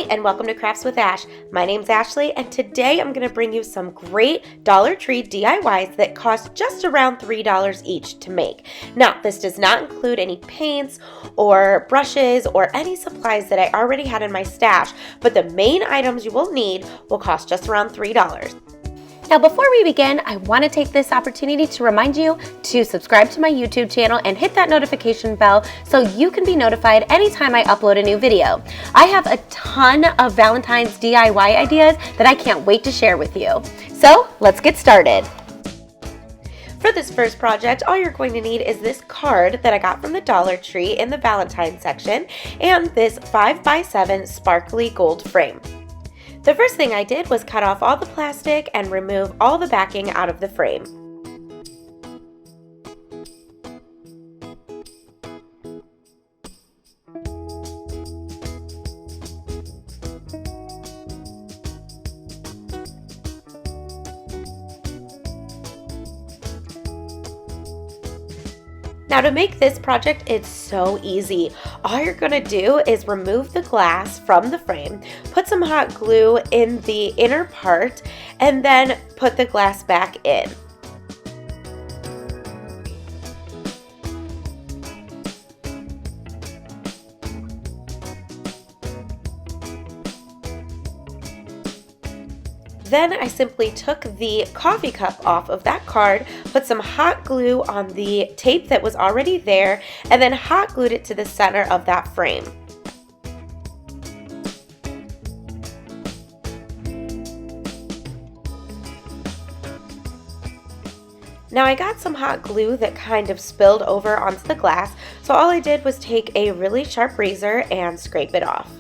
And welcome to Crafts with Ash. My name's Ashley and today I'm going to bring you some great Dollar Tree DIYs that cost just around $3 each to make. Now, this does not include any paints or brushes or any supplies that I already had in my stash, but the main items you will need will cost just around $3. Now, before we begin, I want to take this opportunity to remind you to subscribe to my YouTube channel and hit that notification bell so you can be notified anytime I upload a new video. I have a ton of Valentine's DIY ideas that I can't wait to share with you. So let's get started. For this first project, all you're going to need is this card that I got from the Dollar Tree in the Valentine section and this 5x7 sparkly gold frame. The first thing I did was cut off all the plastic and remove all the backing out of the frame. Now to make this project, it's so easy. All you're gonna do is remove the glass from the frame, put some hot glue in the inner part, and then put the glass back in. Then I simply took the coffee cup off of that card, put some hot glue on the tape that was already there, and then hot glued it to the center of that frame. Now I got some hot glue that kind of spilled over onto the glass, so all I did was take a really sharp razor and scrape it off.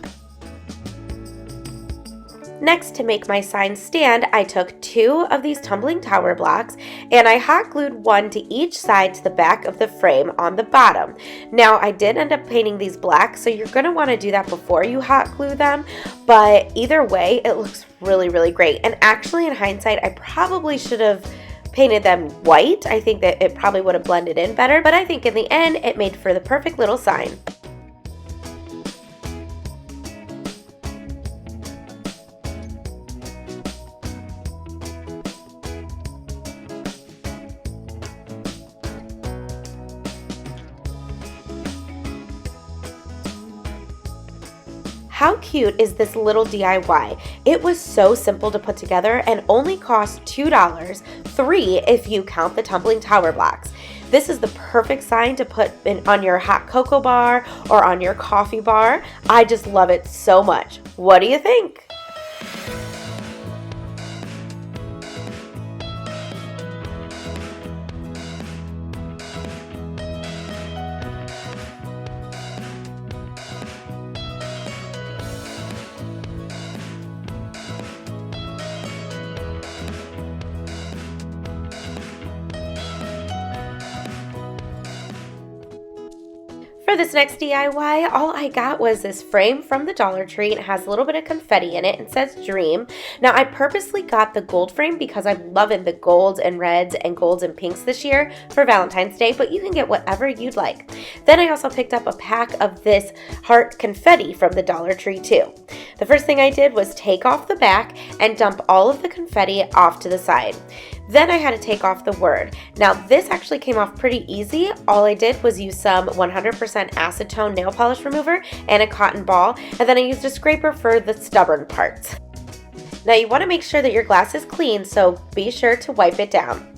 Next, to make my sign stand, I took 2 of these tumbling tower blocks and I hot glued one to each side to the back of the frame on the bottom. Now, I did end up painting these black, so you're going to want to do that before you hot glue them, but either way, it looks really, really great. And actually, in hindsight, I probably should have painted them white. I think that it probably would have blended in better, but I think in the end, it made for the perfect little sign. How cute is this little DIY? It was so simple to put together and only cost $2, $3 if you count the tumbling tower blocks. This is the perfect sign to put on your hot cocoa bar or on your coffee bar. I just love it so much. What do you think? For this next DIY, all I got was this frame from the Dollar Tree. It has a little bit of confetti in it and says Dream. Now, I purposely got the gold frame because I'm loving the golds and reds and golds and pinks this year for Valentine's Day, but you can get whatever you'd like. Then I also picked up a pack of this heart confetti from the Dollar Tree too. The first thing I did was take off the back and dump all of the confetti off to the side. Then I had to take off the word. Now this actually came off pretty easy. All I did was use some 100% acetone nail polish remover and a cotton ball, and then I used a scraper for the stubborn parts. Now you want to make sure that your glass is clean, so be sure to wipe it down.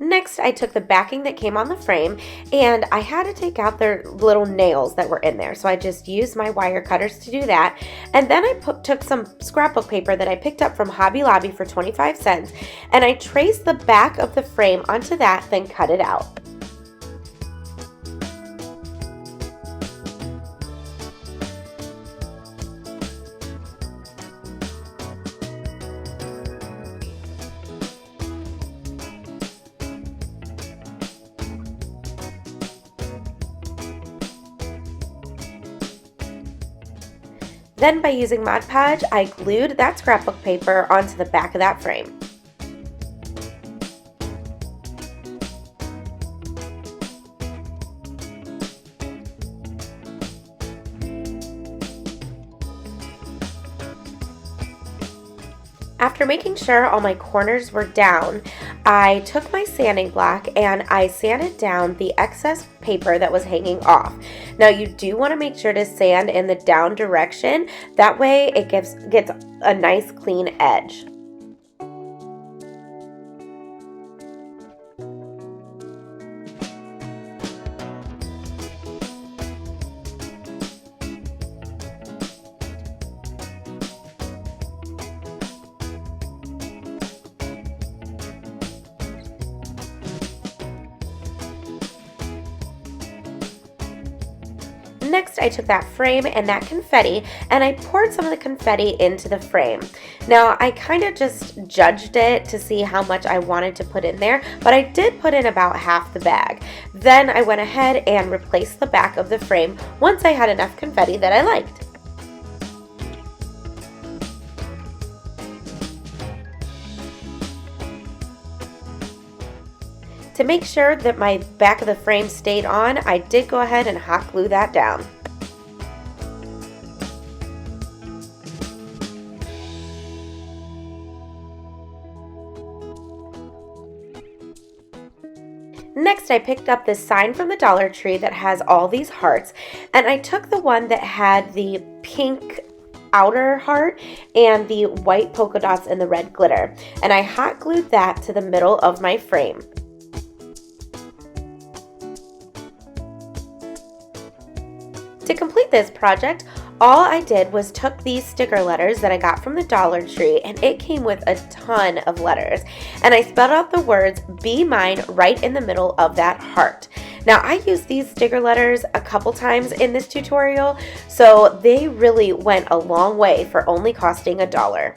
Next, I took the backing that came on the frame and I had to take out their little nails that were in there. So I just used my wire cutters to do that. And then I took some scrapbook paper that I picked up from Hobby Lobby for 25 cents and I traced the back of the frame onto that, then cut it out. Then by using Mod Podge, I glued that scrapbook paper onto the back of that frame. After making sure all my corners were down, I took my sanding block and I sanded down the excess paper that was hanging off. Now you do want to make sure to sand in the down direction, that way it gets a nice clean edge. Next, I took that frame and that confetti and I poured some of the confetti into the frame. Now, I kind of just judged it to see how much I wanted to put in there, but I did put in about half the bag. Then I went ahead and replaced the back of the frame once I had enough confetti that I liked. To make sure that my back of the frame stayed on, I did go ahead and hot glue that down. Next, I picked up this sign from the Dollar Tree that has all these hearts, and I took the one that had the pink outer heart and the white polka dots and the red glitter, and I hot glued that to the middle of my frame. To complete this project, all I did was took these sticker letters that I got from the Dollar Tree, and it came with a ton of letters, and I spelled out the words "Be Mine" right in the middle of that heart. Now, I used these sticker letters a couple times in this tutorial, so they really went a long way for only costing $1.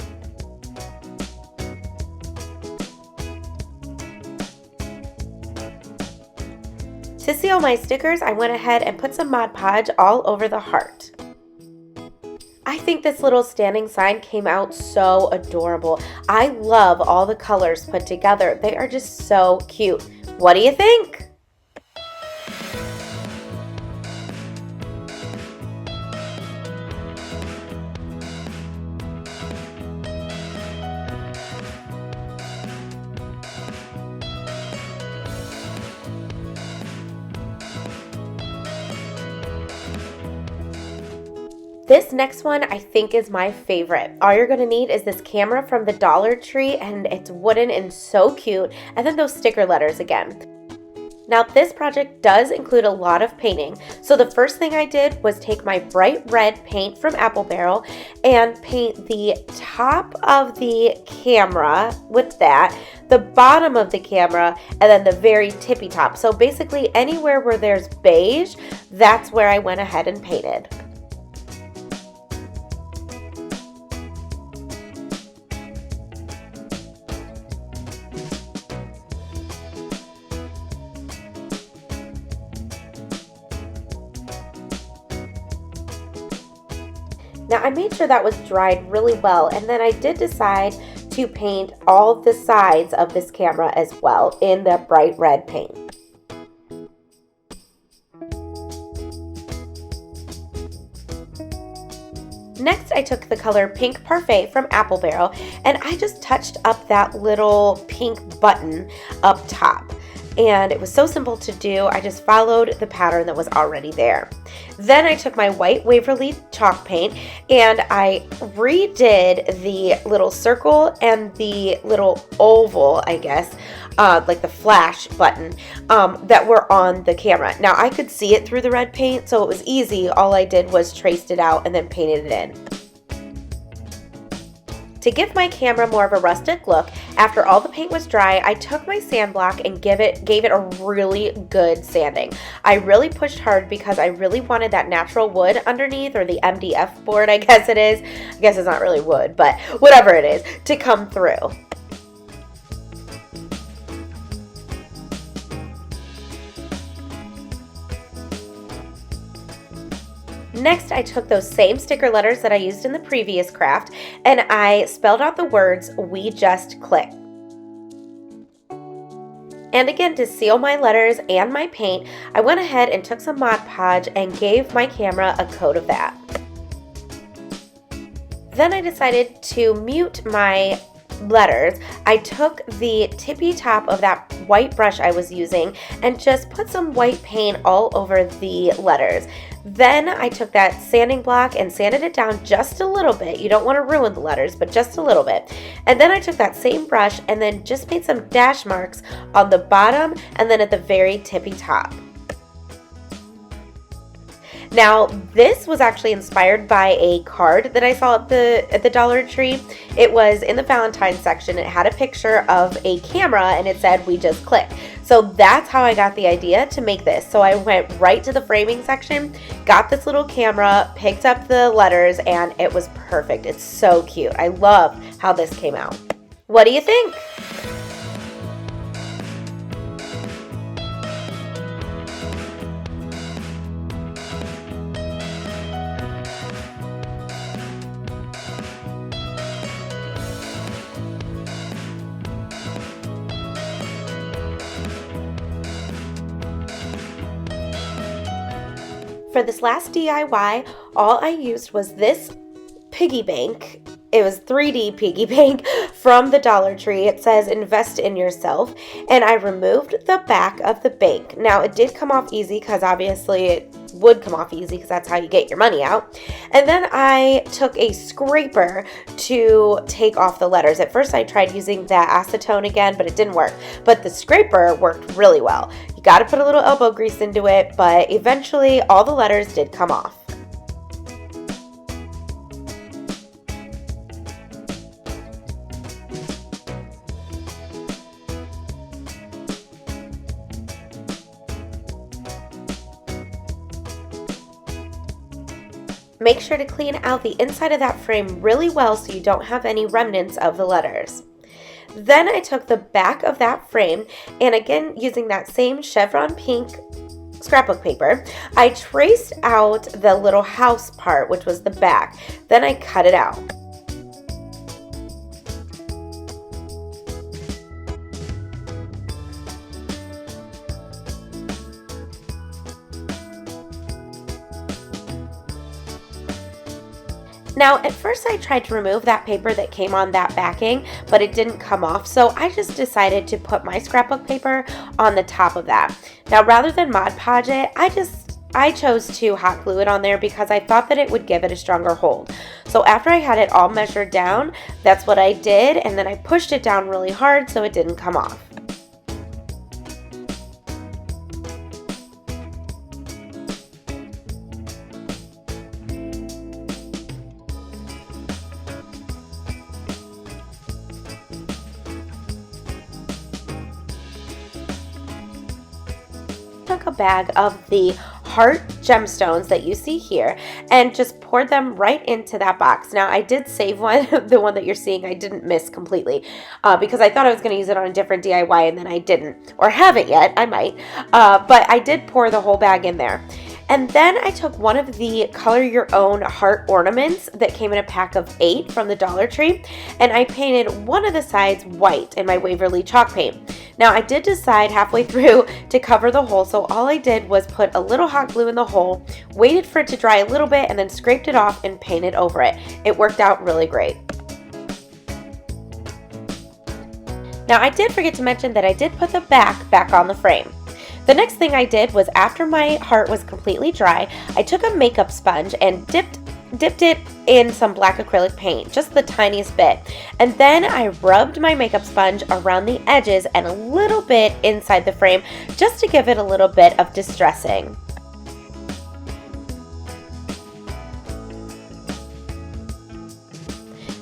To seal my stickers, I went ahead and put some Mod Podge all over the heart. I think this little standing sign came out so adorable. I love all the colors put together. They are just so cute. What do you think? This next one I think is my favorite. All you're going to need is this camera from the Dollar Tree, and it's wooden and so cute, and then those sticker letters again. Now this project does include a lot of painting, so the first thing I did was take my bright red paint from Apple Barrel and paint the top of the camera with that, the bottom of the camera, and then the very tippy top. So basically anywhere where there's beige, that's where I went ahead and painted. Now I made sure that was dried really well, and then I did decide to paint all the sides of this camera as well in the bright red paint. Next, I took the color Pink Parfait from Apple Barrel, and I just touched up that little pink button up top. And it was so simple to do. I just followed the pattern that was already there. Then I took my white Waverly chalk paint and I redid the little circle and the little oval, I guess, like the flash button that were on the camera. Now I could see it through the red paint, so it was easy. All I did was traced it out and then painted it in. To give my camera more of a rustic look, after all the paint was dry, I took my sand block and gave it a really good sanding. I really pushed hard because I really wanted that natural wood underneath, or the MDF board, I guess it is. I guess it's not really wood, but whatever it is, to come through. Next, I took those same sticker letters that I used in the previous craft and I spelled out the words, "We just click." And again, to seal my letters and my paint, I went ahead and took some Mod Podge and gave my camera a coat of that. Then I decided to mute my letters. I took the tippy top of that white brush I was using and just put some white paint all over the letters. Then I took that sanding block and sanded it down just a little bit. You don't want to ruin the letters, but just a little bit. And then I took that same brush and then just made some dash marks on the bottom and then at the very tippy top. Now, this was actually inspired by a card that I saw at the Dollar Tree. It was in the Valentine section. It had a picture of a camera and it said, "We just click." So that's how I got the idea to make this. So I went right to the framing section, got this little camera, picked up the letters, and it was perfect. It's so cute. I love how this came out. What do you think? For this last DIY, all I used was this piggy bank. It was 3D piggy bank from the Dollar Tree. It says invest in yourself. And I removed the back of the bank. Now it did come off easy because obviously it would come off easy because that's how you get your money out. And then I took a scraper to take off the letters. At first I tried using that acetone again, but it didn't work. But the scraper worked really well. You got to put a little elbow grease into it, but eventually all the letters did come off. Make sure to clean out the inside of that frame really well so you don't have any remnants of the letters. Then I took the back of that frame and again using that same chevron pink scrapbook paper, I traced out the little house part, which was the back. Then I cut it out. Now, at first I tried to remove that paper that came on that backing, but it didn't come off, so I just decided to put my scrapbook paper on the top of that. Now, rather than Mod Podge it, I chose to hot glue it on there because I thought that it would give it a stronger hold. So after I had it all measured down, that's what I did, and then I pushed it down really hard so it didn't come off. Took a bag of the heart gemstones that you see here and just poured them right into that box. Now I did save one, the one that you're seeing I didn't miss completely because I thought I was going to use it on a different DIY and then I didn't, or haven't yet, I might, but I did pour the whole bag in there. And then I took one of the color your own heart ornaments that came in a pack of 8 from the Dollar Tree, and I painted one of the sides white in my Waverly chalk paint. Now I did decide halfway through to cover the hole, so all I did was put a little hot glue in the hole, waited for it to dry a little bit, and then scraped it off and painted over it. It worked out really great. Now I did forget to mention that I did put the back on the frame. The next thing I did was after my heart was completely dry, I took a makeup sponge and dipped it in some black acrylic paint, just the tiniest bit. And then I rubbed my makeup sponge around the edges and a little bit inside the frame just to give it a little bit of distressing.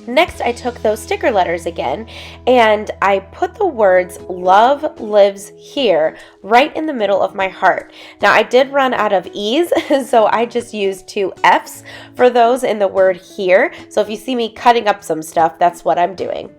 Next, I took those sticker letters again and I put the words "Love lives here" right in the middle of my heart. Now, I did run out of E's, so I just used 2 F's for those in the word "here." So if you see me cutting up some stuff, that's what I'm doing.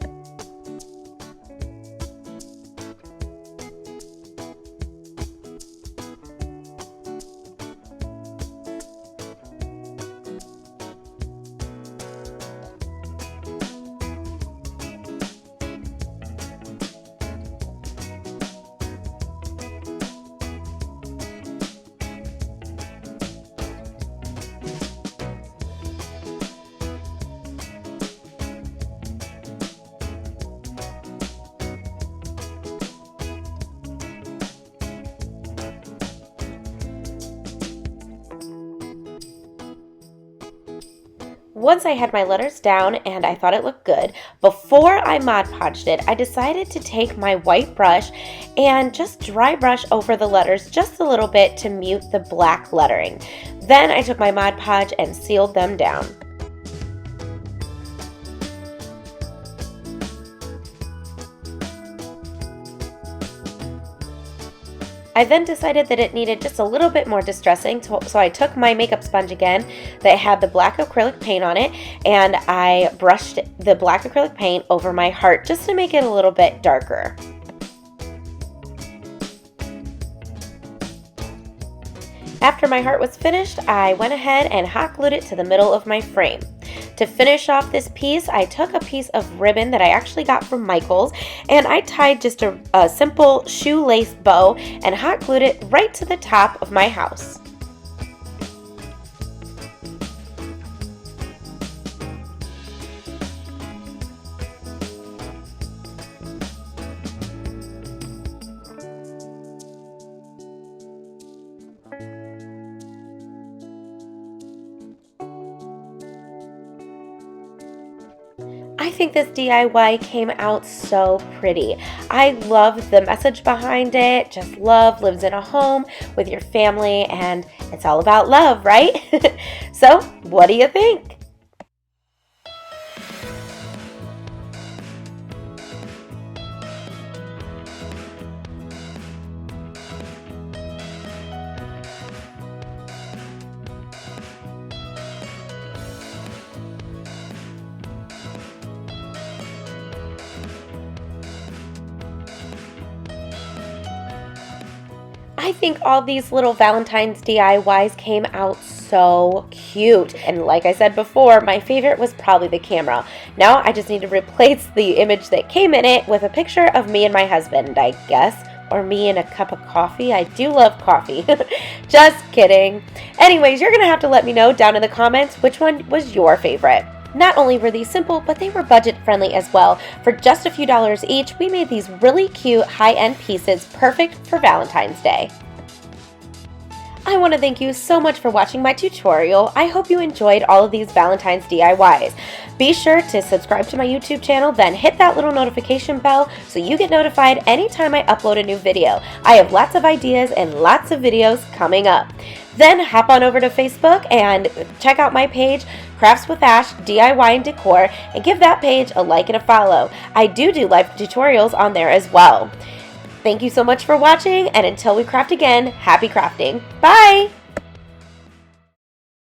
Once I had my letters down and I thought it looked good, before I Mod Podged it, I decided to take my white brush and just dry brush over the letters just a little bit to mute the black lettering. Then I took my Mod Podge and sealed them down. I then decided that it needed just a little bit more distressing, so I took my makeup sponge again that had the black acrylic paint on it, and I brushed the black acrylic paint over my heart just to make it a little bit darker. After my heart was finished, I went ahead and hot glued it to the middle of my frame. To finish off this piece, I took a piece of ribbon that I actually got from Michael's, and I tied just a simple shoelace bow and hot glued it right to the top of my house. I think this DIY came out so pretty. I love the message behind it. Just love lives in a home with your family, and it's all about love, right? So, what do you think? I think all these little Valentine's DIYs came out so cute. And like I said before, my favorite was probably the camera. Now I just need to replace the image that came in it with a picture of me and my husband, I guess. Or me and a cup of coffee. I do love coffee. Just kidding. Anyways, you're going to have to let me know down in the comments which one was your favorite. Not only were these simple, but they were budget friendly as well. For just a few dollars each, we made these really cute high-end pieces perfect for Valentine's Day. I want to thank you so much for watching my tutorial. I hope you enjoyed all of these Valentine's DIYs. Be sure to subscribe to my YouTube channel, then hit that little notification bell so you get notified anytime I upload a new video. I have lots of ideas and lots of videos coming up. Then hop on over to Facebook and check out my page, Crafts with Ash, DIY and Decor, and give that page a like and a follow. I do live tutorials on there as well. Thank you so much for watching, and until we craft again, happy crafting. Bye!